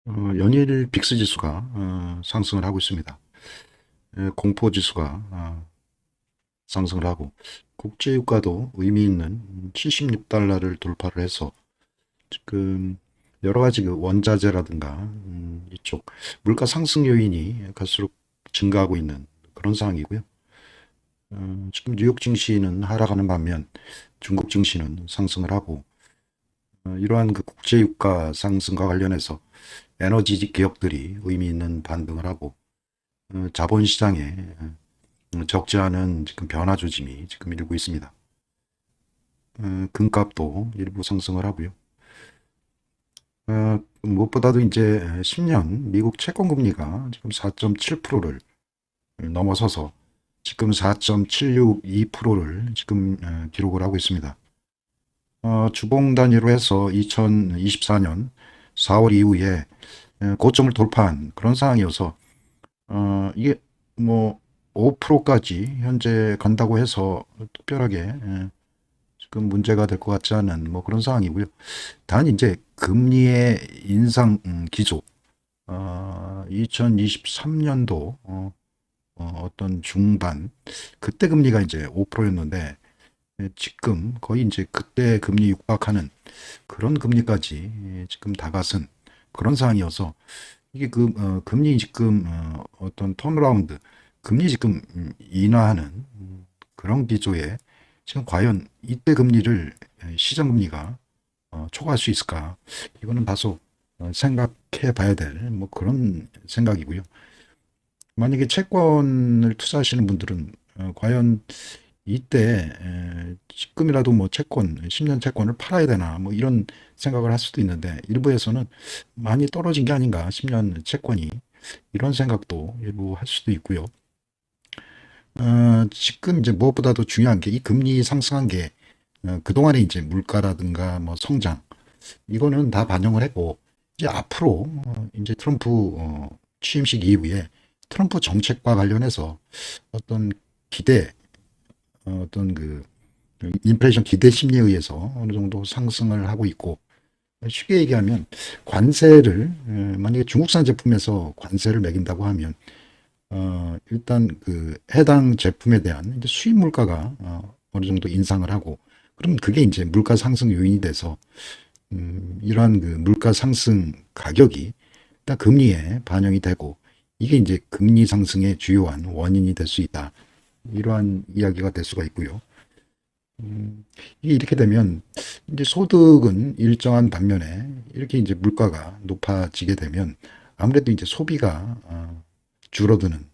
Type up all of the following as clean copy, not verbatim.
연일 빅스 지수가 상승을 하고 있습니다. 공포 지수가 상승을 하고 국제유가도 의미 있는 76달러를 돌파를 해서 지금 여러 가지 그 원자재라든가 이쪽 물가 상승 요인이 갈수록 증가하고 있는 그런 상황이고요. 지금 뉴욕 증시는 하락하는 반면 중국 증시는 상승을 하고 이러한 그 국제유가 상승과 관련해서 에너지 기업들이 의미 있는 반등을 하고 자본시장에 적지 않은 지금 변화 조짐이 지금 일고 있습니다. 금값도 일부 상승을 하고요. 무엇보다도 이제 10년 미국 채권 금리가 지금 4.7%를 넘어서서 지금 4.762%를 지금 기록을 하고 있습니다. 주봉 단위로 해서 2024년 4월 이후에 고점을 돌파한 그런 상황이어서 이게 뭐 5%까지 현재 간다고 해서 특별하게 지금 문제가 될 것 같지 않은 뭐 그런 상황이고요. 단 이제 금리의 인상 기조 2023년도 어떤 중반 그때 금리가 이제 5%였는데 지금 거의 이제 그때 금리 육박하는 그런 금리까지 지금 다가선 그런 상황이어서 이게 금리 지금 어떤 턴어라운드 금리 지금 인하하는 그런 기조에 지금 과연 이때 금리를 시장 금리가 초과할 수 있을까? 이거는 다소 생각해 봐야 될 뭐 그런 생각이고요. 만약에 채권을 투자하시는 분들은 과연 이때 지금이라도 뭐 채권, 10년 채권을 팔아야 되나 뭐 이런 생각을 할 수도 있는데 일부에서는 많이 떨어진 게 아닌가 10년 채권이 이런 생각도 일부 할 수도 있고요. 지금 이제 무엇보다도 중요한 게 이 금리 상승한 게 그동안에 이제 물가라든가 뭐 성장 이거는 다 반영을 했고 이제 앞으로 이제 트럼프 취임식 이후에 트럼프 정책과 관련해서 어떤 기대 어떤 그 인플레이션 기대 심리에 의해서 어느 정도 상승을 하고 있고 쉽게 얘기하면 관세를 만약에 중국산 제품에서 관세를 매긴다고 하면 일단 그 해당 제품에 대한 이제 수입 물가가 어느 정도 인상을 하고 그럼 그게 이제 물가 상승 요인이 돼서 이러한 그 물가 상승 가격이 일단 금리에 반영이 되고 이게 이제 금리 상승의 주요한 원인이 될 수 있다. 이러한 이야기가 될 수가 있고요. 이게 이렇게 되면 이제 소득은 일정한 반면에 이렇게 이제 물가가 높아지게 되면 아무래도 이제 소비가 줄어드는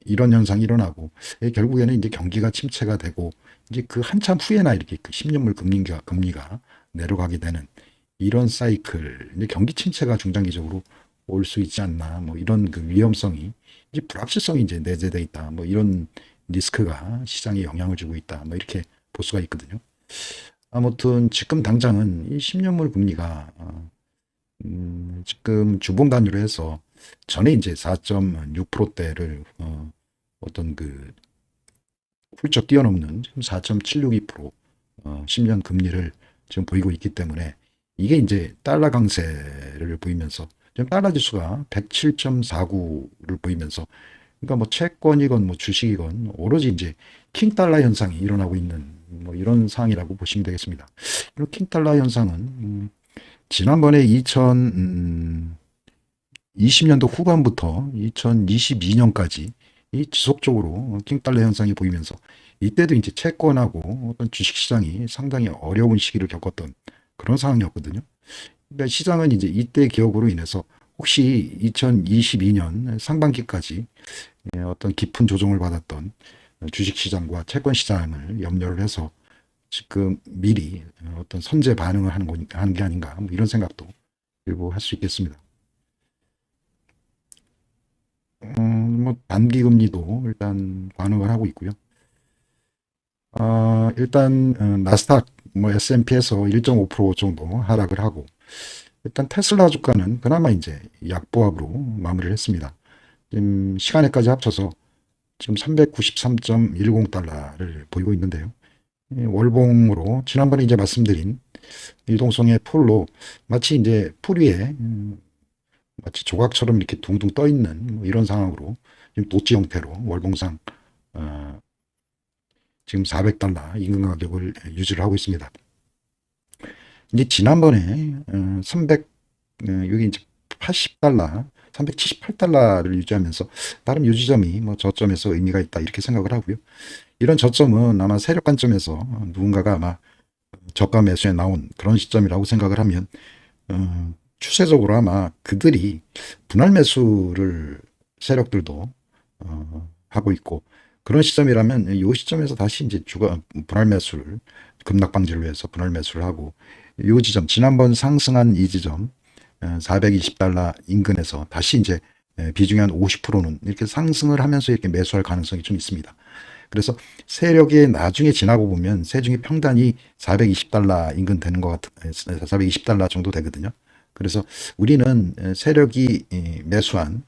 이런 현상이 일어나고 결국에는 이제 경기가 침체가 되고 이제 그 한참 후에나 이렇게 그 10년물 금리가 내려가게 되는 이런 사이클, 이제 경기 침체가 중장기적으로 올 수 있지 않나, 뭐 이런 그 위험성이 이제 불확실성이 이제 내재돼 있다, 뭐 이런 리스크가 시장에 영향을 주고 있다, 뭐 이렇게 볼 수가 있거든요. 아무튼 지금 당장은 이 10년물 금리가 지금 주봉 단위로 해서 전에 이제 4.6%대를 어떤 그 훌쩍 뛰어넘는 지금 4.762% 10년 금리를 지금 보이고 있기 때문에 이게 이제 달러 강세를 보이면서 지금 달러 지수가 107.49를 보이면서 그러니까 뭐 채권이건 뭐 주식이건 오로지 이제 킹 달러 현상이 일어나고 있는 뭐 이런 상황이라고 보시면 되겠습니다. 이 킹 달러 현상은 지난번에 2020년도 후반부터 2022년까지 이 지속적으로 킹달러 현상이 보이면서 이때도 이제 채권하고 어떤 주식시장이 상당히 어려운 시기를 겪었던 그런 상황이었거든요. 그러니까 시장은 이제 이때 기억으로 인해서 혹시 2022년 상반기까지 어떤 깊은 조정을 받았던 주식시장과 채권시장을 염려를 해서 지금 미리 어떤 선제 반응을 하는 게 아닌가 뭐 이런 생각도 일부 할 수 있겠습니다. 뭐 단기 금리도 일단 반응을 하고 있고요. 일단 나스닥 뭐 S&P에서 1.5% 정도 하락을 하고 일단 테슬라 주가는 그나마 이제 약보합으로 마무리를 했습니다. 지금 시간에까지 합쳐서 지금 393.10달러를 보이고 있는데요. 월봉으로 지난번에 이제 말씀드린 유동성의 풀로 마치 이제 풀 위에 마치 조각처럼 이렇게 둥둥 떠 있는 뭐 이런 상황으로 지금 도치 형태로 월봉상 어, 지금 400달러 임금 가격을 유지를 하고 있습니다. 이제 지난번에 300 여기 이제 80달러, 378달러를 유지하면서 나름 유지점이 뭐 저점에서 의미가 있다 이렇게 생각을 하고요. 이런 저점은 아마 세력 관점에서 누군가가 아마 저가 매수에 나온 그런 시점이라고 생각을 하면 추세적으로 아마 그들이 분할 매수를 세력들도 하고 있고 그런 시점이라면 이 시점에서 다시 이제 분할 매수를 급락 방지를 위해서 분할 매수를 하고 이 지점 지난번 상승한 이 지점 420달러 인근에서 다시 이제 비중이 한 50%는 이렇게 상승을 하면서 이렇게 매수할 가능성이 좀 있습니다. 그래서 세력이 나중에 지나고 보면 세중의 평단이 420달러 인근 되는 것 같은 420달러 정도 되거든요. 그래서 우리는 세력이 매수한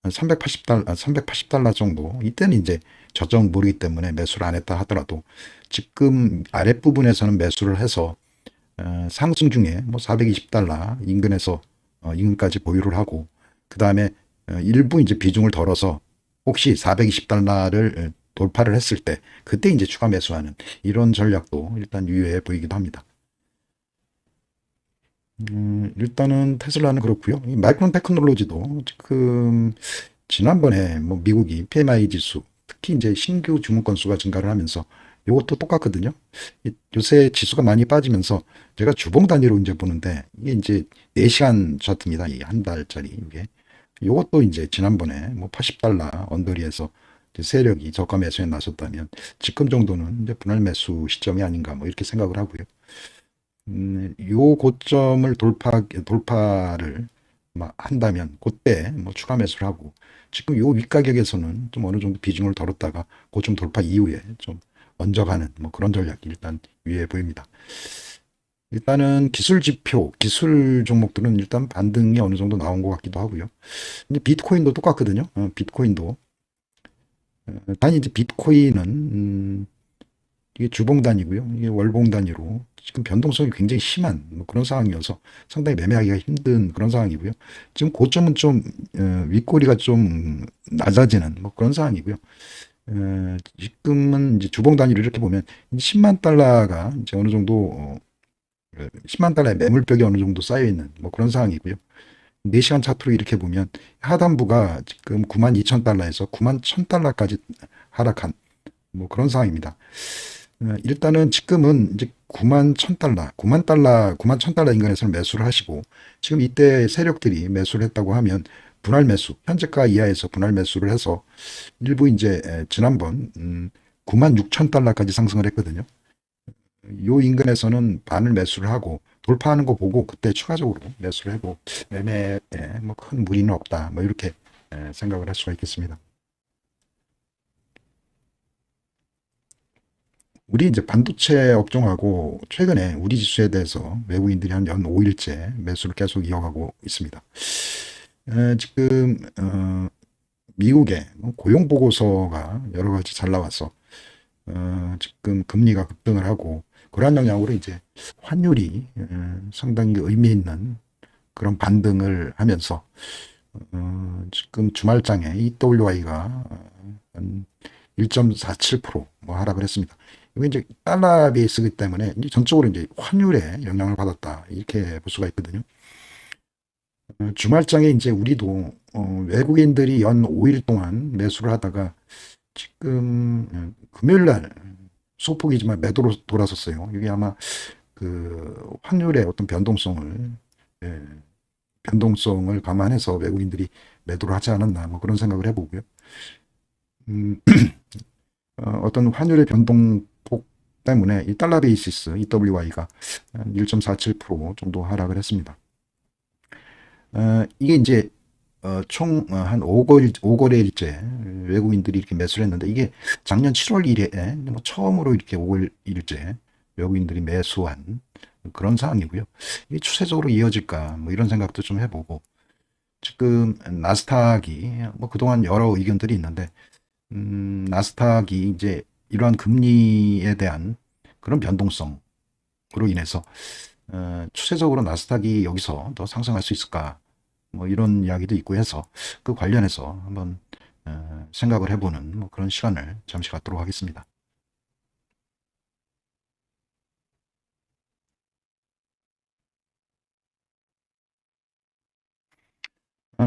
380달러 정도 이때는 이제 저점 모르기 때문에 매수를 안 했다 하더라도 지금 아랫부분에서는 매수를 해서 상승 중에 뭐 420달러 인근에서 인근까지 보유를 하고 그 다음에 일부 이제 비중을 덜어서 혹시 420달러를 돌파를 했을 때 그때 이제 추가 매수하는 이런 전략도 일단 유효해 보이기도 합니다. 일단은 테슬라는 그렇고요. 이 마이크론 테크놀로지도 지금 지난번에 뭐 미국이 PMI 지수 특히 이제 신규 주문 건수가 증가를 하면서 이것도 똑같거든요. 요새 지수가 많이 빠지면서 제가 주봉 단위로 이제 보는데 이게 이제 4시간 차트입니다. 이 한 달짜리 이게. 이것도 이제 지난번에 뭐 80달러 언저리에서 세력이 저가 매수에 나섰다면 지금 정도는 이제 분할 매수 시점이 아닌가 뭐 이렇게 생각을 하고요. 요 고점을 돌파를 한다면 그때 뭐 추가 매수를 하고 지금 요 윗가격에서는 좀 어느 정도 비중을 덜었다가 고점 돌파 이후에 좀 얹어가는 뭐 그런 전략이 일단 위에 보입니다. 일단은 기술 지표, 기술 종목들은 일단 반등이 어느 정도 나온 것 같기도 하고요. 이제 비트코인도 똑같거든요. 비트코인도 단위 이제 비트코인은 이게 주봉 단위고요. 이게 월봉 단위로 지금 변동성이 굉장히 심한 뭐 그런 상황이어서 상당히 매매하기가 힘든 그런 상황이고요. 지금 고점은 좀 윗꼬리가 좀 낮아지는 뭐 그런 상황이고요. 지금은 이제 주봉 단위로 이렇게 보면 10만 달러가 이제 어느 정도 10만 달러의 매물벽이 어느 정도 쌓여 있는 뭐 그런 상황이고요. 4시간 차트로 이렇게 보면 하단부가 지금 9만 2천 달러에서 9만 1천 달러까지 하락한 뭐 그런 상황입니다. 일단은 지금은 이제 9만 1천 달러, 9만 1천 달러 인근에서는 매수를 하시고 지금 이때 세력들이 매수를 했다고 하면 분할 매수, 현재가 이하에서 분할 매수를 해서 일부 이제 지난번 9만 6천 달러까지 상승을 했거든요. 요 인근에서는 반을 매수를 하고 돌파하는 거 보고 그때 추가적으로 매수를 해도 매매에 뭐 큰 무리는 없다. 뭐 이렇게 생각을 할 수가 있겠습니다. 우리 이제 반도체 업종하고 최근에 우리 지수에 대해서 외국인들이 한 연 5일째 매수를 계속 이어가고 있습니다. 지금 미국의 고용 보고서가 여러 가지 잘 나와서 지금 금리가 급등을 하고 그러한 영향으로 이제 환율이 상당히 의미 있는 그런 반등을 하면서 지금 주말장에 EWI가 한 1.47%뭐 하락을 했습니다. 이게 이제 달러 베이스이기 때문에 이제 전적으로 이제 환율에 영향을 받았다 이렇게 볼 수가 있거든요. 주말장에 이제 우리도 외국인들이 연 5일 동안 매수를 하다가 지금 금요일 날 소폭이지만 매도로 돌아섰어요. 이게 아마 그 확률의 어떤 예, 변동성을 감안해서 외국인들이 매도를 하지 않았나 뭐 그런 생각을 해보고요. 어떤 환율의 변동폭 때문에 이 달러 베이시스 EWI가 1.47% 정도 하락을 했습니다. 이게 이제 총 한 5거래일째 외국인들이 이렇게 매수를 했는데 이게 작년 7월 1일에 뭐 처음으로 이렇게 5일째 외국인들이 매수한 그런 상황이고요. 이게 추세적으로 이어질까 뭐 이런 생각도 좀 해보고 지금 나스닥이 뭐 그동안 여러 의견들이 있는데 나스닥이 이제 이러한 금리에 대한 그런 변동성으로 인해서 추세적으로 나스닥이 여기서 더 상승할 수 있을까 뭐 이런 이야기도 있고 해서 그 관련해서 한번 생각을 해보는 뭐 그런 시간을 잠시 갖도록 하겠습니다.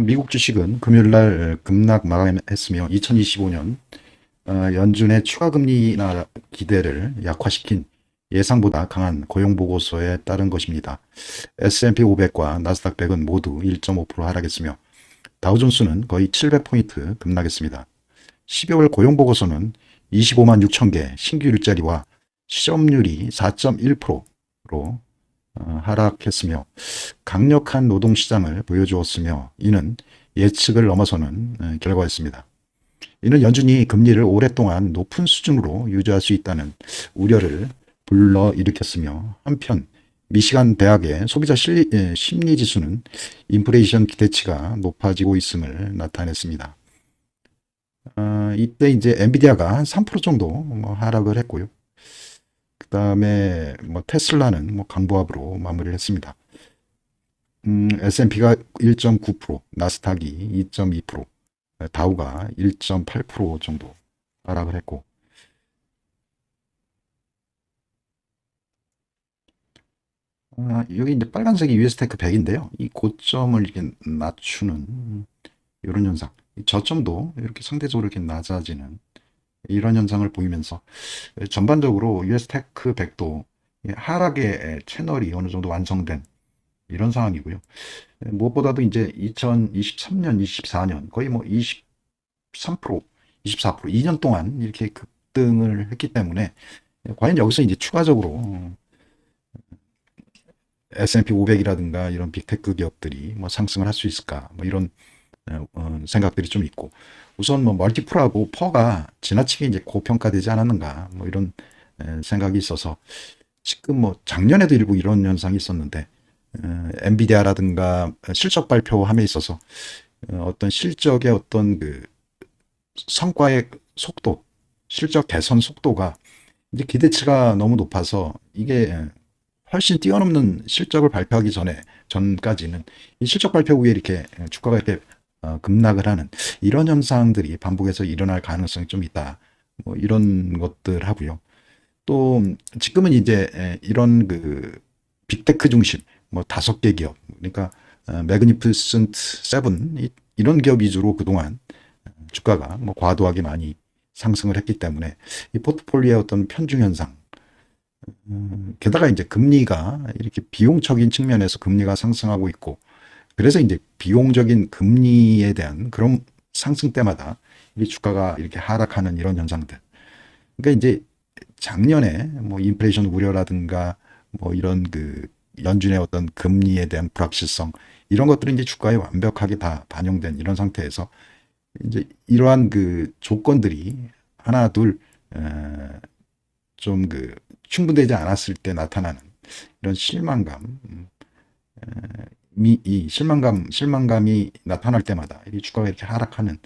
미국 주식은 금요일 날 급락 마감했으며 2025년 연준의 추가 금리 인하 기대를 약화시킨 예상보다 강한 고용 보고서에 따른 것입니다. S&P 500과 나스닥 100은 모두 1.5% 하락했으며 다우존스는 거의 700포인트 급락했습니다. 12월 고용 보고서는 25만 6천 개 신규 일자리와 실업률이 4.1%로 하락했으며 강력한 노동시장을 보여주었으며 이는 예측을 넘어서는 결과였습니다. 이는 연준이 금리를 오랫동안 높은 수준으로 유지할 수 있다는 우려를 불러일으켰으며 한편 미시간 대학의 소비자 심리 지수는 인플레이션 기대치가 높아지고 있음을 나타냈습니다. 이때 이제 엔비디아가 한 3% 정도 뭐 하락을 했고요. 그 다음에 뭐 테슬라는 뭐 강보합으로 마무리를 했습니다. S&P가 1.9%, 나스닥이 2.2%, 다우가 1.8% 정도 하락을 했고, 여기 이제 빨간색이 유에스테크 100인데요. 이 고점을 이렇게 낮추는 이런 현상, 저점도 이렇게 상대적으로 이렇게 낮아지는 이런 현상을 보이면서 전반적으로 유에스테크 100도 하락의 채널이 어느 정도 완성된 이런 상황이고요. 무엇보다도 이제 2023년, 24년 거의 뭐 23%, 24%, 2년 동안 이렇게 급등을 했기 때문에 과연 여기서 이제 추가적으로 S&P 500이라든가 이런 빅테크 기업들이 뭐 상승을 할 수 있을까? 뭐 이런 생각들이 좀 있고 우선 뭐 멀티플하고 퍼가 지나치게 이제 고평가되지 않았는가? 뭐 이런 생각이 있어서 지금 뭐 작년에도 일부 이런 현상이 있었는데 엔비디아라든가 실적 발표함에 있어서 어떤 실적의 어떤 그 성과의 속도, 실적 개선 속도가 이제 기대치가 너무 높아서 이게 훨씬 뛰어넘는 실적을 발표하기 전까지는 이 실적 발표 후에 이렇게 주가가 이렇게 급락을 하는 이런 현상들이 반복해서 일어날 가능성이 좀 있다. 뭐 이런 것들 하고요. 또 지금은 이제 이런 그 빅테크 중심 뭐 5개 기업 그러니까 매그니피센트 세븐 이런 기업 위주로 그동안 주가가 뭐 과도하게 많이 상승을 했기 때문에 이 포트폴리오의 어떤 편중 현상 게다가 이제 금리가 이렇게 비용적인 측면에서 금리가 상승하고 있고 그래서 이제 비용적인 금리에 대한 그런 상승 때마다 이 주가가 이렇게 하락하는 이런 현상들. 그러니까 이제 작년에 뭐 인플레이션 우려라든가 뭐 이런 그 연준의 어떤 금리에 대한 불확실성 이런 것들은 이제 주가에 완벽하게 다 반영된 이런 상태에서 이제 이러한 그 조건들이 하나 둘 좀 그 충분되지 않았을 때 나타나는 이런 실망감, 이 실망감이 나타날 때마다 이 주가가 이렇게 하락하는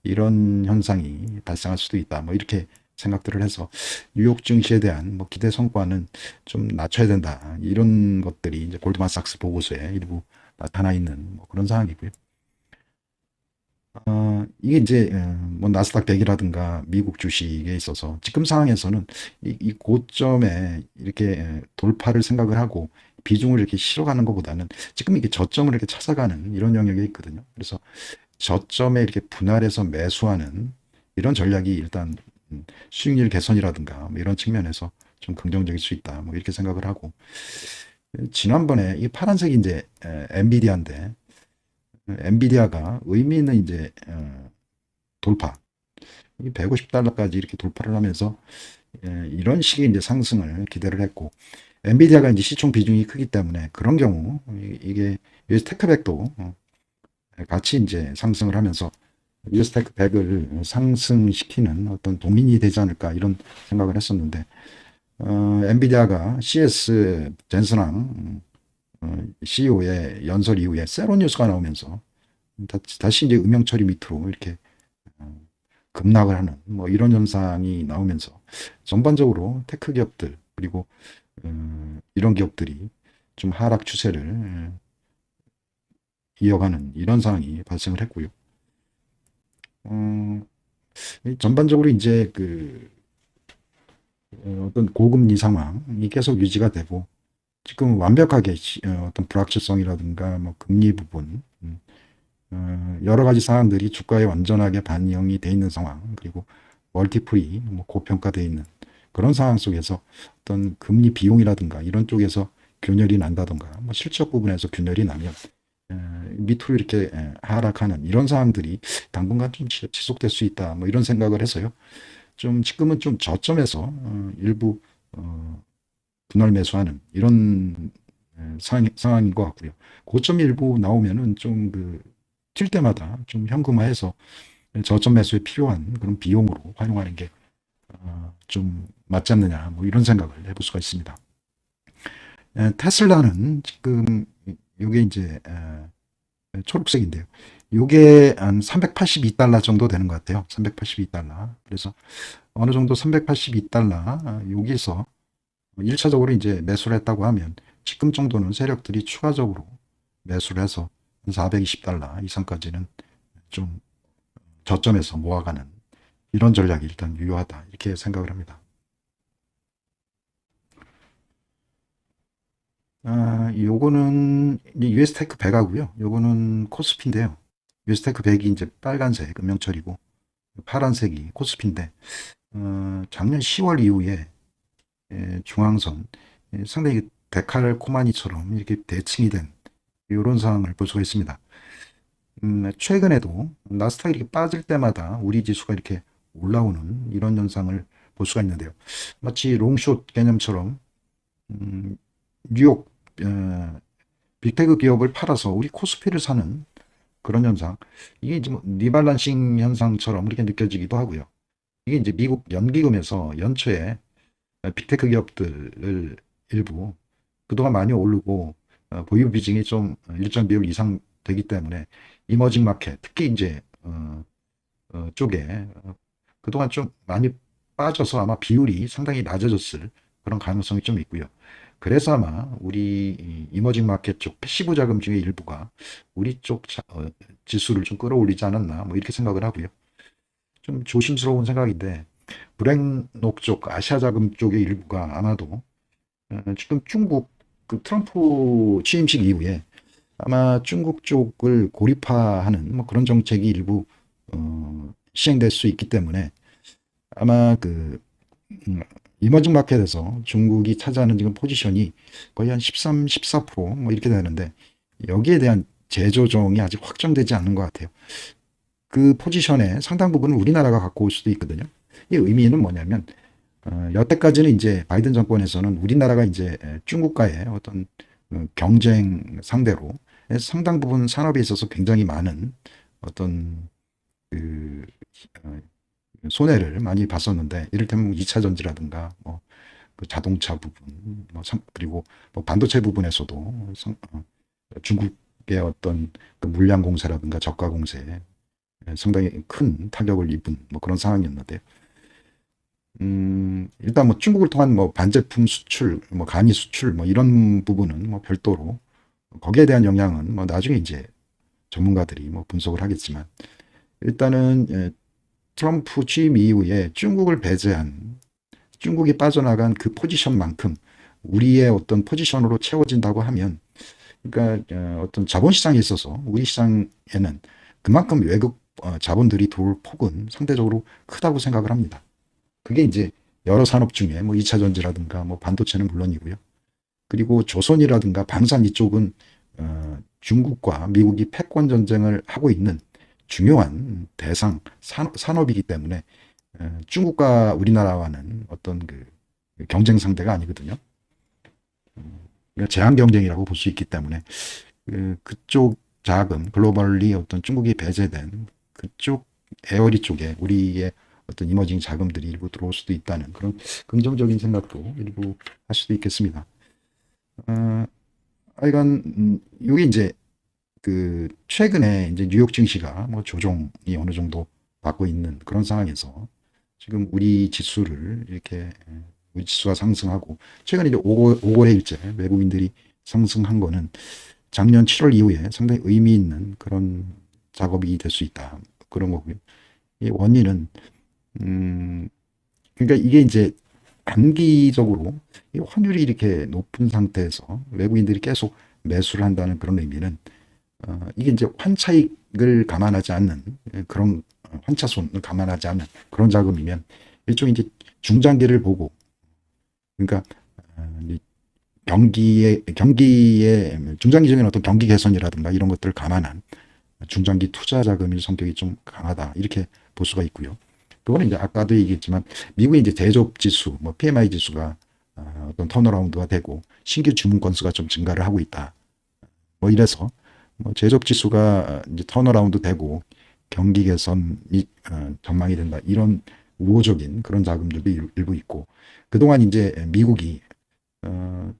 이런 현상이 발생할 수도 있다. 뭐 이렇게 생각들을 해서 뉴욕 증시에 대한 뭐 기대 성과는 좀 낮춰야 된다. 이런 것들이 이제 골드만삭스 보고서에 일부 나타나 있는 뭐 그런 상황이고요. 이게 이제 뭐 나스닥 100이라든가 미국 주식에 있어서 지금 상황에서는 이 고점에 이렇게 돌파를 생각을 하고 비중을 이렇게 실어가는 것보다는 지금 이게 저점을 이렇게 찾아가는 이런 영역에 있거든요. 그래서 저점에 이렇게 분할해서 매수하는 이런 전략이 일단 수익률 개선이라든가 뭐 이런 측면에서 좀 긍정적일 수 있다. 뭐 이렇게 생각을 하고 지난번에 이 파란색이 이제 엔비디아인데 엔비디아가 의미 있는 이제 돌파, 150달러까지 이렇게 돌파를 하면서 이런 식의 이제 상승을 기대를 했고 엔비디아가 이제 시총 비중이 크기 때문에 그런 경우 이게 US 테크백도 같이 이제 상승을 하면서 US 테크백을 상승시키는 어떤 동인이 되지 않을까 이런 생각을 했었는데 엔비디아가 CS 젠슨왕 CEO의 연설 이후에 세로 뉴스가 나오면서 다시 이제 음영 처리 밑으로 이렇게 급락을 하는 뭐 이런 현상이 나오면서 전반적으로 테크 기업들 그리고 이런 기업들이 좀 하락 추세를 이어가는 이런 상황이 발생을 했고요. 전반적으로 이제 어떤 고금리 상황이 계속 유지가 되고, 지금 완벽하게 어떤 불확실성이라든가 뭐 금리 부분, 여러 가지 상황들이 주가에 완전하게 반영이 돼 있는 상황, 그리고 멀티플이 뭐 고평가되어 있는 그런 상황 속에서 어떤 금리 비용이라든가 이런 쪽에서 균열이 난다든가, 뭐 실적 부분에서 균열이 나면 밑으로 이렇게 하락하는 이런 상황들이 당분간 좀 지속될 수 있다, 뭐 이런 생각을 해서요. 좀 지금은 좀 저점에서 일부 분할 매수하는 이런 상황인 것 같고요. 고점 일부 나오면은 좀 튈 때마다 좀 현금화해서 저점 매수에 필요한 그런 비용으로 활용하는 게 좀 맞지 않느냐, 뭐 이런 생각을 해볼 수가 있습니다. 테슬라는 지금 이게 이제 초록색인데요. 이게 한 382달러 정도 되는 것 같아요. 382달러. 그래서 어느 정도 382달러 여기서 1차적으로 이제 매수를 했다고 하면 지금 정도는 세력들이 추가적으로 매수를 해서 420달러 이상까지는 좀 저점에서 모아가는 이런 전략이 일단 유효하다, 이렇게 생각을 합니다. 요거는 US테크 100하고요. 요거는 코스피인데요. US테크 100이 이제 빨간색 음영철이고 파란색이 코스피인데, 작년 10월 이후에 중앙선 상당히 데칼코마니처럼 이렇게 대칭이 된 이런 상황을 볼 수가 있습니다. 최근에도 나스닥이 이렇게 빠질 때마다 우리 지수가 이렇게 올라오는 이런 현상을 볼 수가 있는데요. 마치 롱숏 개념처럼 뉴욕 빅테크 기업을 팔아서 우리 코스피를 사는 그런 현상, 이게 이제 뭐 리발란싱 현상처럼 그렇게 느껴지기도 하고요. 이게 이제 미국 연기금에서 연초에 빅테크 기업들을 일부 그동안 많이 오르고 보유 비중이 좀 일정 비율 이상 되기 때문에 이머징 마켓, 특히 이제 쪽에 그동안 좀 많이 빠져서 아마 비율이 상당히 낮아졌을 그런 가능성이 좀 있고요. 그래서 아마 우리 이머징 마켓 쪽 패시브 자금 중에 일부가 우리 쪽 지수를 좀 끌어올리지 않았나, 뭐 이렇게 생각을 하고요. 좀 조심스러운 생각인데, 브렉록 쪽 아시아 자금 쪽의 일부가 아마도 지금 중국 트럼프 취임식 이후에 아마 중국 쪽을 고립화하는 뭐 그런 정책이 일부 시행될 수 있기 때문에 아마 이머징 마켓에서 중국이 차지하는 지금 포지션이 거의 한 13, 14%뭐 이렇게 되는데, 여기에 대한 재조정이 아직 확정되지 않는 것 같아요. 그 포지션의 상당 부분은 우리나라가 갖고 올 수도 있거든요. 이 의미는 뭐냐면, 여태까지는 이제 바이든 정권에서는 우리나라가 이제 중국과의 어떤 경쟁 상대로 상당 부분 산업에 있어서 굉장히 많은 어떤 손해를 많이 봤었는데, 이를테면 2차 전지라든가 자동차 부분, 그리고 반도체 부분에서도 중국의 어떤 물량 공세라든가 저가 공세에 상당히 큰 타격을 입은 그런 상황이었는데, 일단 중국을 통한 반제품 수출, 간이 수출, 이런 부분은 별도로 거기에 대한 영향은 나중에 이제 전문가들이 분석을 하겠지만, 일단은 트럼프 취임 이후에 중국을 배제한, 중국이 빠져나간 그 포지션만큼 우리의 어떤 포지션으로 채워진다고 하면, 그러니까 어떤 자본시장에 있어서 우리 시장에는 그만큼 외국 자본들이 들어올 폭은 상대적으로 크다고 생각을 합니다. 그게 이제 여러 산업 중에 2차 전지라든가 반도체는 물론이고요. 그리고 조선이라든가 방산 이쪽은 중국과 미국이 패권 전쟁을 하고 있는 중요한 대상 산업이기 때문에 중국과 우리나라와는 어떤 경쟁 상대가 아니거든요. 그러니까 제한 경쟁이라고 볼 수 있기 때문에 그쪽 자금, 글로벌리 어떤 중국이 배제된 그쪽 에어리 쪽에 우리의 어떤 이머징 자금들이 일부 들어올 수도 있다는 그런 긍정적인 생각도 일부 할 수도 있겠습니다. 하여간 이게 이제 최근에 이제 뉴욕 증시가 조정이 어느 정도 받고 있는 그런 상황에서 지금 우리 지수를 이렇게 우리 지수가 상승하고, 최근에 이제 5거래일째 외국인들이 상승한 거는 작년 7월 이후에 상당히 의미 있는 그런 작업이 될 수 있다. 그런 거고요. 이 원인은 그러니까 이게 이제 단기적으로 이 환율이 이렇게 높은 상태에서 외국인들이 계속 매수를 한다는 그런 의미는 이게 이제 환차익을 감안하지 않는 그런 환차손을 감안하지 않는 그런 자금이면 일종의 이제 중장기를 보고 그러니까 경기의 중장기적인 어떤 경기 개선이라든가 이런 것들을 감안한 중장기 투자 자금의 성격이 좀 강하다 이렇게 볼 수가 있고요. 그거는 이제 아까도 얘기했지만 미국의 이제 제조업 지수, 뭐 PMI 지수가 어떤 턴어라운드가 되고 신규 주문 건수가 좀 증가를 하고 있다. 뭐 이래서 뭐 제조업 지수가 이제 턴어라운드 되고 경기 개선이 전망이 된다. 이런 우호적인 그런 자금들도 일부 있고 그동안 이제 미국이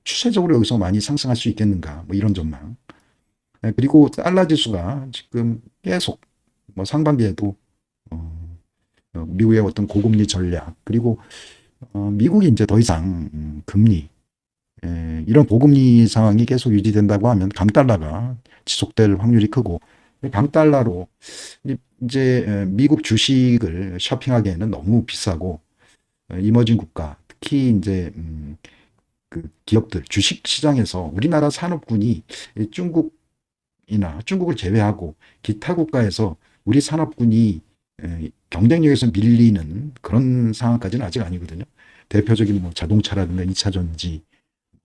추세적으로 여기서 많이 상승할 수 있겠는가 뭐 이런 전망. 그리고 달러 지수가 지금 계속 뭐 상반기에도 미국의 어떤 고금리 전략 그리고 미국이 이제 더 이상 금리 이런 고금리 상황이 계속 유지된다고 하면 강달러가 지속될 확률이 크고 강달러로 이제 미국 주식을 쇼핑하기에는 너무 비싸고 이머징 국가 특히 이제 그 기업들 주식 시장에서 우리나라 산업군이 중국을 제외하고 기타 국가에서 우리 산업군이 경쟁력에서 밀리는 그런 상황까지는 아직 아니거든요. 대표적인 뭐 자동차라든가 2차 전지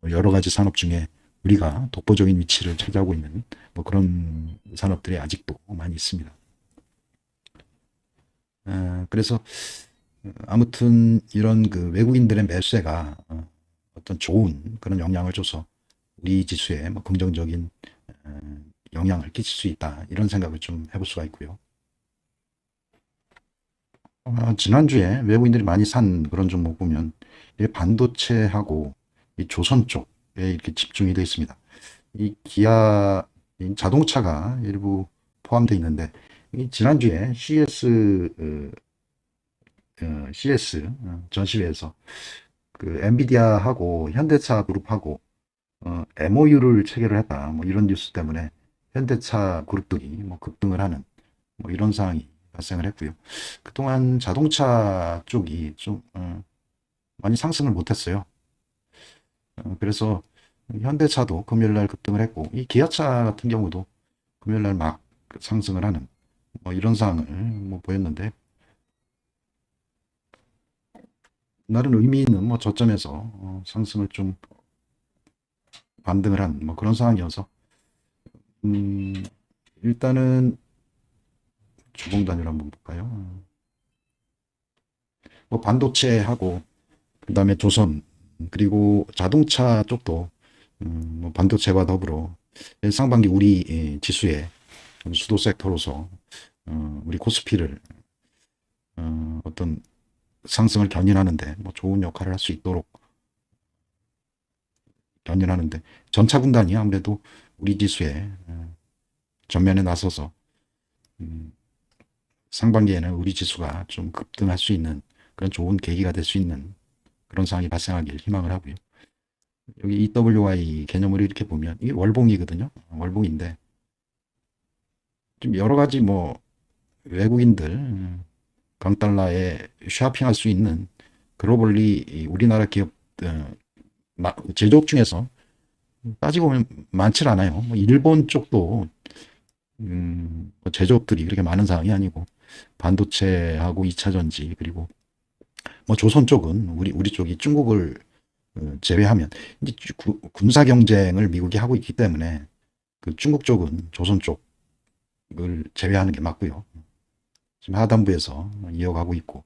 여러 가지 산업 중에 우리가 독보적인 위치를 차지하고 있는 뭐 그런 산업들이 아직도 많이 있습니다. 그래서 아무튼 이런 그 외국인들의 매수세가 어떤 좋은 그런 영향을 줘서 우리 지수에 뭐 긍정적인 영향을 끼칠 수 있다 이런 생각을 좀 해볼 수가 있고요. 지난주에 외국인들이 많이 산 그런 종목 보면 반도체하고 이 조선 쪽에 이렇게 집중이 되어 있습니다. 이 기아 자동차가 일부 포함되어 있는데 지난주에 CS 전시회에서 그 엔비디아하고 현대차 그룹하고 MOU를 체결을 했다. 뭐 이런 뉴스 때문에 현대차 그룹들이 뭐 급등을 하는 뭐 이런 상황이 발생을 했고요. 그동안 자동차 쪽이 좀 많이 상승을 못했어요. 그래서 현대차도 금요일날 급등을 했고 이 기아차 같은 경우도 금요일날 막 상승을 하는 뭐 이런 상황을 뭐 보였는데 나름 의미 있는 뭐 저점에서 상승을 좀 반등을 한 뭐 그런 상황이어서 일단은 주봉 단위로 한번 볼까요? 뭐 반도체하고 그다음에 조선 그리고 자동차 쪽도 뭐 반도체와 더불어 상반기 우리 지수의 수도 섹터로서 우리 코스피를 어떤 상승을 견인하는데 뭐 좋은 역할을 할 수 있도록 견인하는데 전차 군단이 아무래도 우리 지수에 전면에 나서서 상반기에는 우리 지수가 좀 급등할 수 있는 그런 좋은 계기가 될 수 있는 그런 상황이 발생하길 희망을 하고요. 여기 EWY 개념으로 이렇게 보면 이게 월봉이거든요. 월봉인데 좀 여러 가지 뭐 외국인들 강달러에 쇼핑할 수 있는 글로벌리 우리나라 기업 제조업 중에서 따지고 보면 많지 않아요. 뭐 일본 쪽도 뭐 제조업들이 그렇게 많은 상황이 아니고 반도체하고 2차 전지 그리고 뭐 조선 쪽은 우리 쪽이 중국을 제외하면 이제 군사 경쟁을 미국이 하고 있기 때문에 그 중국 쪽은 조선 쪽을 제외하는 게 맞고요. 지금 하단부에서 이어가고 있고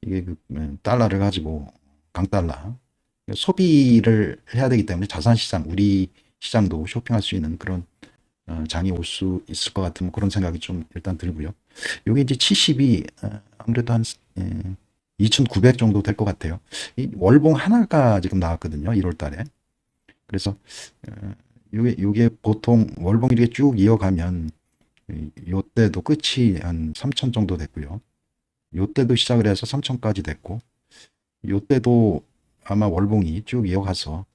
이게 그 달러를 가지고 강달러 소비를 해야 되기 때문에 자산 시장 우리 시장도 쇼핑할 수 있는 그런 장이 올 수 있을 것 같은 그런 생각이 좀 일단 들고요. 여기 이제 70이 아무래도 한 2,900 정도 될 것 같아요. 이 월봉 하나가 지금 나왔거든요. 1월 달에. 그래서 요게 보통 월봉 이렇게 쭉 이어가면 요때도 끝이 한 3,000 정도 됐고요. 요때도 시작을 해서 3,000까지 됐고 요때도 아마 월봉이 쭉 이어가서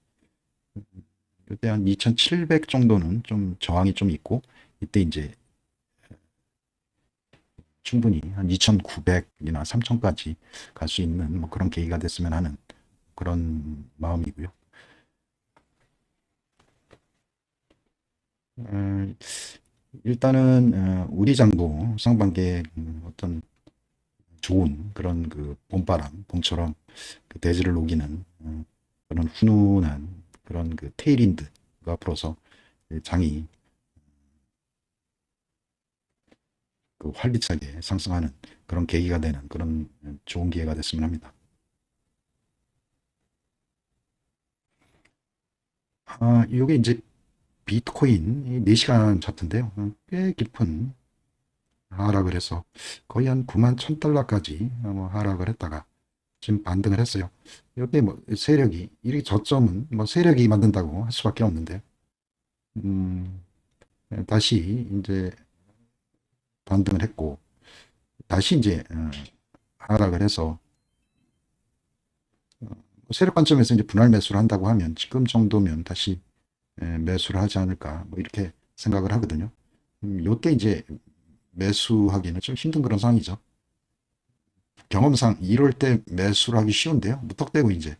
이때 한 2,700 정도는 좀 저항이 좀 있고, 이때 이제 충분히 한 2,900이나 3,000까지 갈 수 있는 뭐 그런 계기가 됐으면 하는 그런 마음이고요. 어, 일단은 우리 장도 상반기에 어떤 좋은 그런 그 봄바람, 봄처럼 그 대지를 녹이는 그런 훈훈한 그런 그 테일윈드가 불어서 장이 그 활기차게 상승하는 그런 계기가 되는 그런 좋은 기회가 됐으면 합니다. 이게 이제 비트코인 이 4시간 차트인데요. 꽤 깊은 하락을 해서 거의 한 9만 1,000달러까지 뭐 하락을 했다가 지금 반등을 했어요. 이때 뭐 세력이, 이 저점은 뭐 세력이 만든다고 할 수밖에 없는데, 음, 다시 이제 반등을 했고, 다시 이제 하락을 해서 세력 관점에서 이제 분할 매수를 한다고 하면 지금 정도면 다시 매수를 하지 않을까 뭐 이렇게 생각을 하거든요. 요때 이제 매수하기는 좀 힘든 그런 상황이죠. 경험상 이럴 때 매수를 하기 쉬운데요. 무턱대고 이제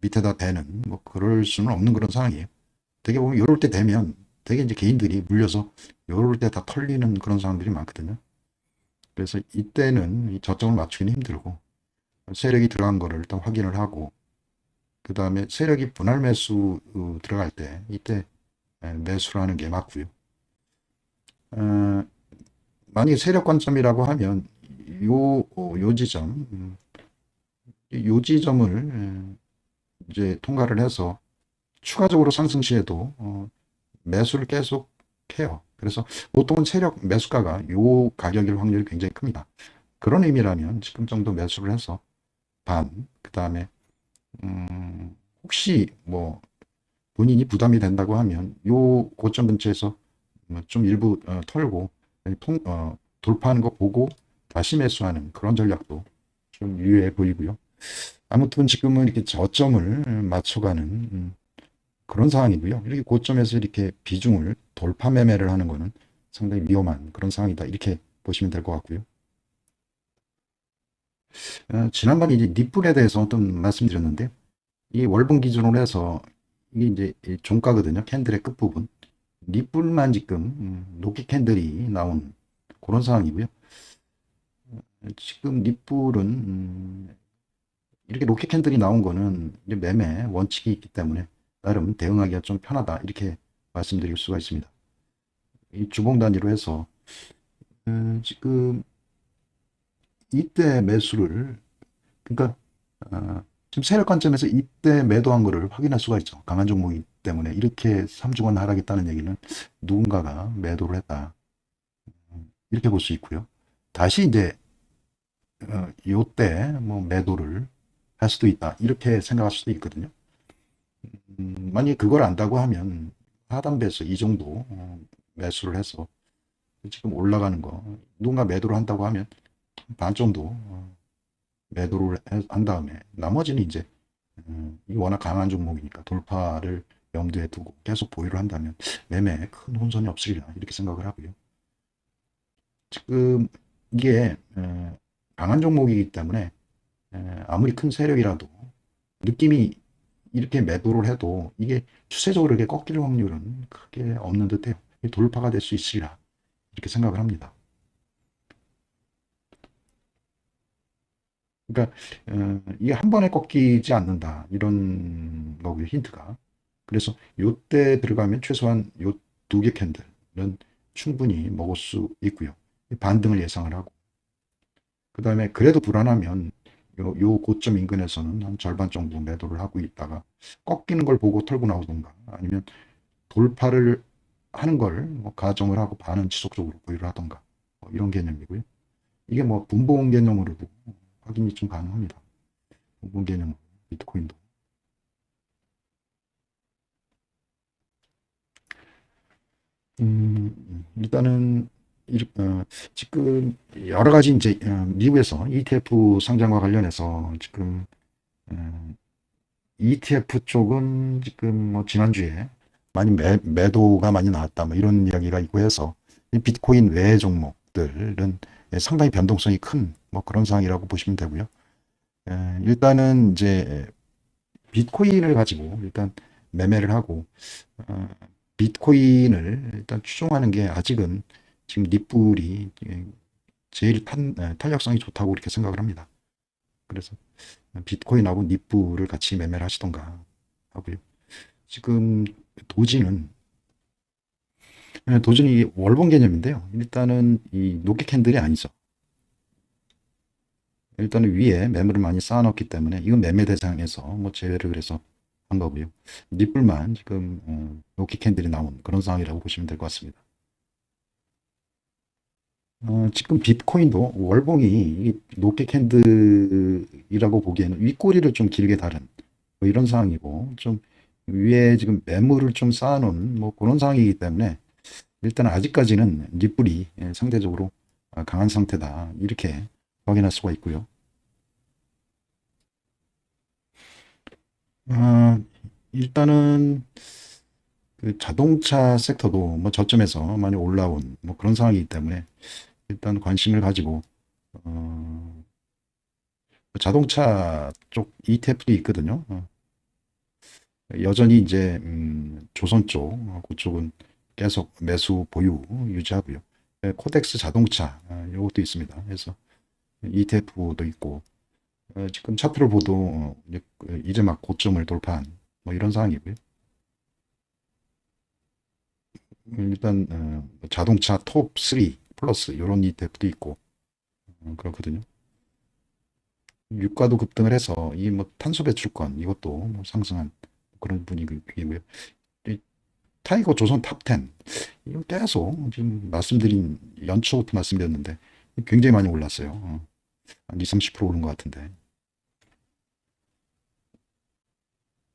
밑에다 대는 뭐 그럴 수는 없는 그런 상황이에요. 되게 보면 이럴 때 되면 되게 이제 개인들이 물려서 이럴 때 다 털리는 그런 상황들이 많거든요. 그래서 이때는 이 저점을 맞추기는 힘들고 세력이 들어간 거를 일단 확인을 하고 그 다음에 세력이 분할 매수 들어갈 때 이때 매수를 하는 게 맞고요. 어, 만약에 세력 관점이라고 하면 요 지점, 요 지점을 이제 통과를 해서 추가적으로 상승 시에도 매수를 계속 해요. 그래서 보통은 세력 매수가가 요 가격일 확률이 굉장히 큽니다. 그런 의미라면 지금 정도 매수를 해서 반, 그 다음에 혹시 뭐 본인이 부담이 된다고 하면 요 고점 근처에서 좀 일부 털고 돌파하는 거 보고 다시 매수하는 그런 전략도 좀 유효해 보이고요. 아무튼 지금은 이렇게 저점을 맞춰가는 그런 상황이고요. 이렇게 고점에서 이렇게 비중을 돌파 매매를 하는 거는 상당히 위험한 그런 상황이다. 이렇게 보시면 될 것 같고요. 지난번에 이제 닛불에 대해서 어떤 말씀드렸는데 이 월봉 기준으로 해서 이게 이제 종가거든요. 캔들의 끝부분. 닛불만 지금 녹기 캔들이 나온 그런 상황이고요. 지금 닛불은 이렇게 녹기 캔들이 나온 거는 이제 매매 원칙이 있기 때문에 나름 대응하기가 좀 편하다. 이렇게 말씀드릴 수가 있습니다. 이 주봉 단위로 해서 지금 이때 매수를 그러니까 지금 세력 관점에서 이때 매도한 거를 확인할 수가 있죠. 강한 종목이기 때문에 이렇게 3주간 하락했다는 얘기는 누군가가 매도를 했다. 이렇게 볼 수 있고요. 다시 이제 요때 뭐 매도를 할 수도 있다. 이렇게 생각할 수도 있거든요. 만약에 그걸 안다고 하면 하단배에서 이 정도 매수를 해서 지금 올라가는 거 누군가 매도를 한다고 하면 반 정도 매도를 한 다음에 나머지는 이제 이 워낙 강한 종목이니까 돌파를 염두에 두고 계속 보유를 한다면 매매에 큰 혼선이 없으리라 이렇게 생각을 하고요. 지금 이게 강한 종목이기 때문에 아무리 큰 세력이라도 느낌이 이렇게 매도를 해도 이게 추세적으로 이렇게 꺾일 확률은 크게 없는 듯해요. 돌파가 될 수 있으리라 이렇게 생각을 합니다. 그러니까 이게 한 번에 꺾이지 않는다 이런 거고요. 힌트가. 그래서 요때 들어가면 최소한 요 두 개 캔들은 충분히 먹을 수 있고요. 반등을 예상을 하고 그 다음에 그래도 불안하면 요 고점 인근에서는 한 절반 정도 매도를 하고 있다가 꺾이는 걸 보고 털고 나오던가 아니면 돌파를 하는 걸뭐 가정을 하고 반은 지속적으로 보유를 하던가 뭐 이런 개념이고요. 이게 뭐 분봉 개념으로도 확인이 좀 가능합니다. 분봉 개념 비트코인도. 일단은 지금 여러 가지 이제 미국에서 ETF 상장과 관련해서 지금 ETF 쪽은 지금 뭐 지난주에 많이 매도가 많이 나왔다 뭐 이런 이야기가 있고 해서 이 비트코인 외의 종목들은 상당히 변동성이 큰 뭐 그런 상황이라고 보시면 되고요. 일단은 이제 비트코인을 가지고 일단 매매를 하고 어, 비트코인을 일단 추종하는 게 아직은 지금 립불이 제일 탄력성이 좋다고 이렇게 생각을 합니다. 그래서 비트코인하고 립불을 같이 매매를 하시던가 하고요. 지금 도지는 도지는 이 월봉 개념인데요. 일단은 이 노켓 캔들이 아니죠. 일단은 위에 매물을 많이 쌓아놨기 때문에 이건 매매 대상에서 뭐 제외를 해서 한 거고요. 립불만 지금 노켓 캔들이 나온 그런 상황이라고 보시면 될 것 같습니다. 지금 비트코인도 월봉이 노켓 캔들이라고 보기에는 윗꼬리를 좀 길게 다른 뭐 이런 상황이고 좀 위에 지금 매물을 좀 쌓아놓은 뭐 그런 상황이기 때문에 일단 아직까지는 립불이 상대적으로 강한 상태다 이렇게 확인할 수가 있고요. 어, 일단은 그 자동차 섹터도 뭐 저점에서 많이 올라온 뭐 그런 상황이기 때문에 일단 관심을 가지고 어, 자동차 쪽 ETF도 있거든요. 여전히 이제 조선 쪽 그쪽은 계속 매수 보유 유지하고요. 코덱스 자동차 이것도 있습니다. 그래서 ETF도 있고 지금 차트를 보도 이제 막 고점을 돌파한 뭐 이런 상황이고요. 일단 자동차 톱 3 플러스 이런 ETF도 있고 그렇거든요. 유가도 급등을 해서 이 뭐 탄소 배출권 이것도 뭐 상승한 그런 분위기고요. 이 타이거 조선 탑 10. 이거 계속 지금 말씀드린 연초부터 말씀드렸는데 굉장히 많이 올랐어요. 한 2, 30% 오른 것 같은데.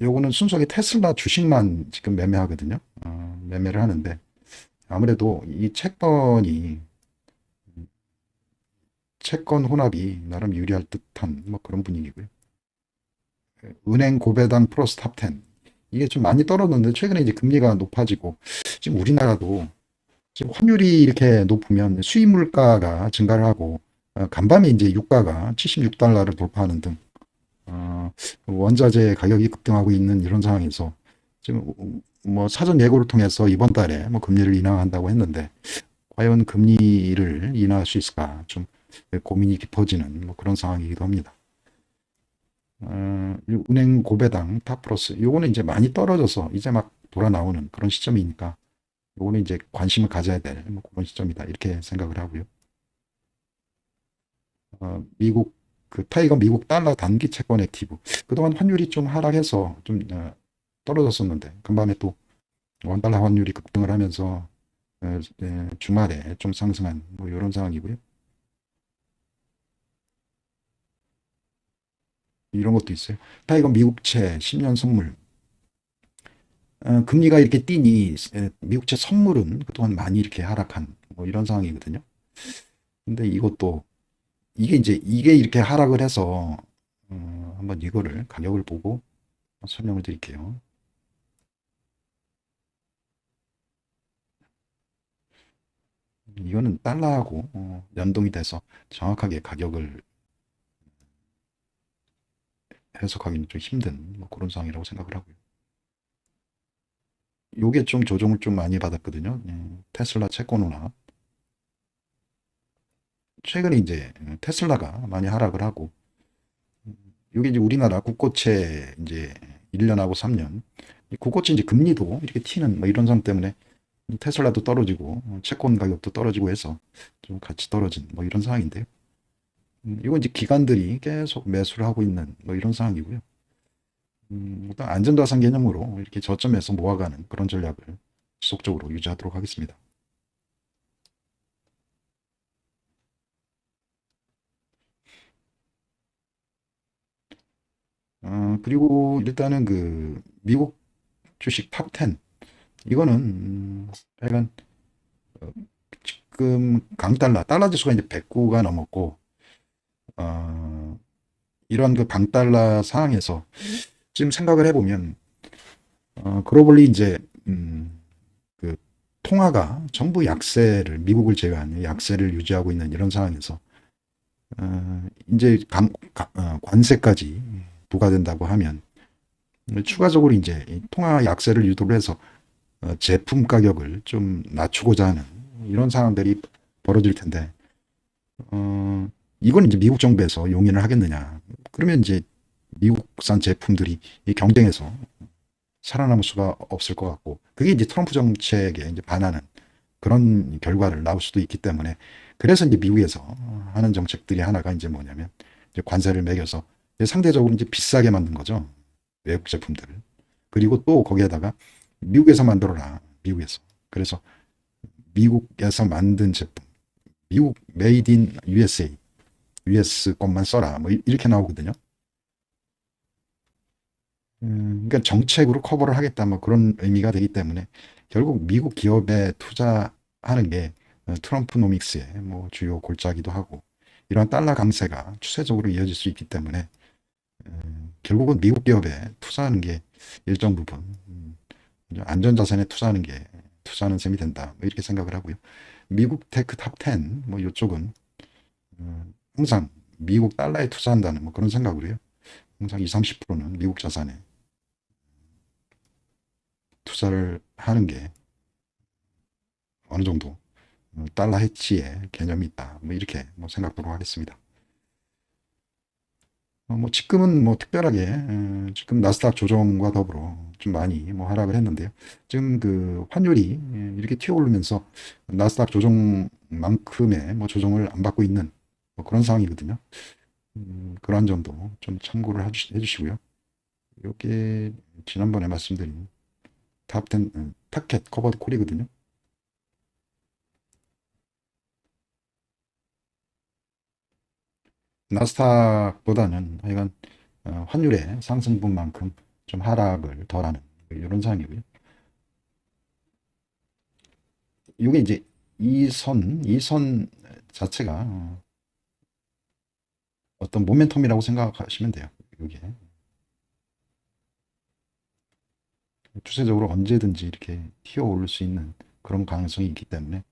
요거는 순수하게 테슬라 주식만 지금 매매하거든요. 매매를 하는데 아무래도 이 채권 혼합이 나름 유리할 듯한 뭐 그런 분위기고요. 은행 고배당 플러스 탑 10. 이게 좀 많이 떨어졌는데 최근에 이제 금리가 높아지고 지금 우리나라도 지금 환율이 이렇게 높으면 수입 물가가 증가를 하고 간밤에 이제 유가가 76달러를 돌파하는 등 원자재 가격이 급등하고 있는 이런 상황에서 지금 뭐 사전 예고를 통해서 이번 달에 뭐 금리를 인하한다고 했는데 과연 금리를 인하할 수 있을까 좀 고민이 깊어지는 뭐 그런 상황이기도 합니다. 은행 고배당 탑플러스 요거는 이제 많이 떨어져서 이제 막 돌아 나오는 그런 시점이니까 요거는 이제 관심을 가져야 될 뭐 그런 시점이다 이렇게 생각을 하고요. 미국 그 타이거 미국 달러 단기 채권 액티브 그동안 환율이 좀 하락해서 좀 떨어졌었는데 간밤에 또 원달러 환율이 급등을 하면서 주말에 좀 상승한 뭐 이런 상황이고요. 이런 것도 있어요. 타이거 미국채 10년 선물 금리가 이렇게 뛰니 미국채 선물은 그동안 많이 이렇게 하락한 뭐 이런 상황이거든요. 근데 이것도 이게 이렇게 하락을 해서 한번 이거를 가격을 보고 설명을 드릴게요. 이거는 달러하고 연동이 돼서 정확하게 가격을 해석하기는 좀 힘든 뭐 그런 상황이라고 생각을 하고요. 요게 좀 조정을 좀 많이 받았거든요. 테슬라 채권호나 최근에 이제 테슬라가 많이 하락을 하고 이게 이제 우리나라 국고채 이제 1년하고 3년 국고채 이제 금리도 이렇게 튀는 뭐 이런 상 때문에 테슬라도 떨어지고 채권 가격도 떨어지고 해서 좀 같이 떨어진 뭐 이런 상황인데요. 이건 이제 기관들이 계속 매수를 하고 있는 뭐 이런 상황이고요. 일단 안전자산 개념으로 이렇게 저점에서 모아가는 그런 전략을 지속적으로 유지하도록 하겠습니다. 그리고 일단은 그 미국 주식 탑 10. 이거는 약간 지금 달러 지수가 이제 109가 넘었고, 어, 이런 그 강달러 상황에서 지금 생각을 해보면 글로벌리 이제 그 통화가 전부 약세를 미국을 제외한 약세를 유지하고 있는 이런 상황에서 이제 관세까지 부과된다고 하면 추가적으로 이제 통화 약세를 유도를 해서 제품 가격을 좀 낮추고자 하는 이런 상황들이 벌어질 텐데 이건 이제 미국 정부에서 용인을 하겠느냐? 그러면 이제 미국산 제품들이 이 경쟁에서 살아남을 수가 없을 것 같고, 그게 이제 트럼프 정책에 이제 반하는 그런 결과를 나올 수도 있기 때문에, 그래서 이제 미국에서 하는 정책들이 하나가 이제 뭐냐면, 이제 관세를 매겨서 상대적으로 이제 비싸게 만든 거죠. 외국 제품들을. 그리고 또 거기에다가 미국에서 만들어라. 미국에서. 그래서 미국에서 만든 제품, 미국 메이드 인 USA, US 것만 써라. 뭐 이렇게 나오거든요. 그러니까 정책으로 커버를 하겠다 뭐 그런 의미가 되기 때문에 결국 미국 기업에 투자하는 게 트럼프 노믹스의 뭐 주요 골자기도 하고 이러한 달러 강세가 추세적으로 이어질 수 있기 때문에 결국은 미국 기업에 투자하는 게 일정 부분 안전자산에 투자하는 게 투자하는 셈이 된다 뭐 이렇게 생각을 하고요. 미국 테크 탑 10, 뭐 이쪽은 항상 미국 달러에 투자한다는 뭐 그런 생각으로요. 항상 20, 30%는 미국 자산에 투자를 하는 게 어느 정도 달러 해치의 개념이 있다. 뭐 이렇게 뭐 생각하도록 하겠습니다. 뭐 지금은 뭐 특별하게 지금 나스닥 조정과 더불어 좀 많이 뭐 하락을 했는데요. 지금 그 환율이 이렇게 튀어오르면서 나스닥 조정만큼의 뭐 조정을 안 받고 있는 뭐 그런 상황이거든요. 그런 점도 좀 참고를 해주시고요. 이게 지난번에 말씀드린 탑10 타켓 커버드 콜이거든요. 나스닥보다는 하여간 환율의 상승분만큼 좀 하락을 덜하는 이런 상황이고요. 이게 이제 이 선 자체가 어떤 모멘텀이라고 생각하시면 돼요. 이게 추세적으로 언제든지 이렇게 튀어오를 수 있는 그런 가능성이 있기 때문에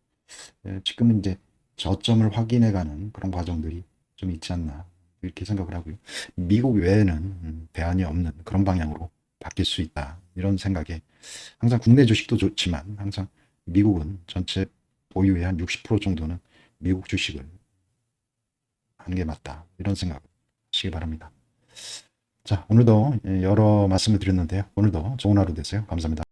지금은 이제 저점을 확인해가는 그런 과정들이 좀 있지 않나 이렇게 생각을 하고요. 미국 외에는 대안이 없는 그런 방향으로 바뀔 수 있다 이런 생각에 항상 국내 주식도 좋지만 항상 미국은 전체 보유의 한 60% 정도는 미국 주식을 하는 게 맞다 이런 생각 하시기 바랍니다. 자, 오늘도 여러 말씀을 드렸는데요. 오늘도 좋은 하루 되세요. 감사합니다.